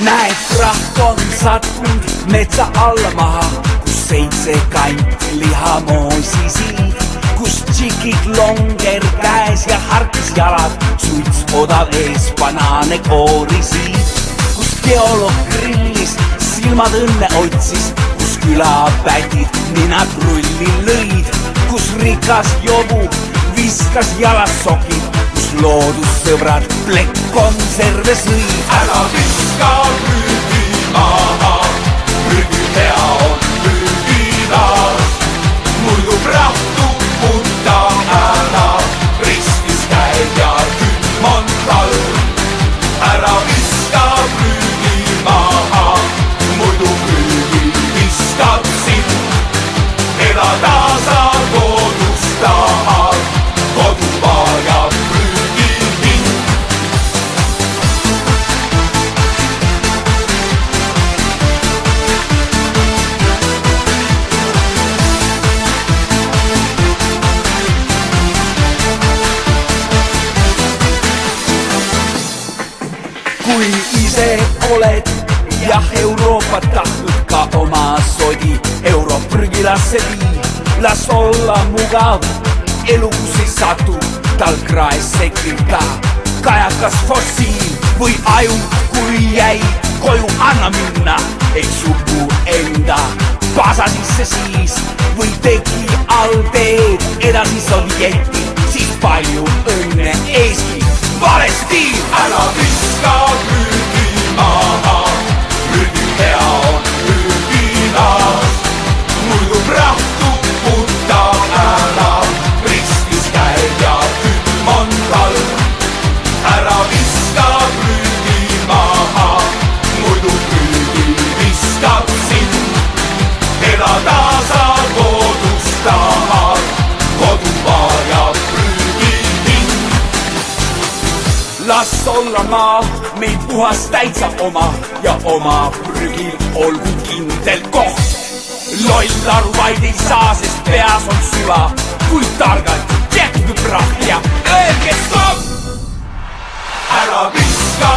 Näet, raht on sattunud metsa alla maha, kus 7 kanti lihamoisi siid, kus tšikid longer käes ja harkis jalad, suits odav ees, banaane koorisid, kus geoloog grillis, silmad õnne otsis, kus külapädid ninad rulli lõid, kus rikas jobu viskas jalas sokid, kus loodussõbrad plekkkonserve sõid. Ära viska prügi maha, prügi hea on prügilas, muidu prahtub mutta ära, riskis käib ja külm on talv. Ära viska prügi maha, muidu prügi viskab sind, elada sa kodus tahad, kodu vajab prügi hind. Kui ise oled ja Euroopat tahtnud ka oma sodi Europrügilasse vii, las olla mugav, elu kus ei satu, talkraes sekil ka kajakas fossiil või aju, kui jäi koju, anna minna, ei supu enda pasa sisse siis või tegi all teed edasi Sovjeti, siis palju õnne Eesti, vale stiil! Ära viska prügi maha, prügi hea on prügilas, muidu prahtub mutta ära, riskis käib ja külm on talv. Ära viska prügi maha, muidu prügi viskab sind, elada sa kodus tahad, kodu vajab prügi hind. Las olla maa meil puhas täitsa oma ja oma prügil olgu kindel koht. Loll aru vaid ei saa, sest peas on süva, kui targalt jätku prahk ja öelge stopp! Ära viska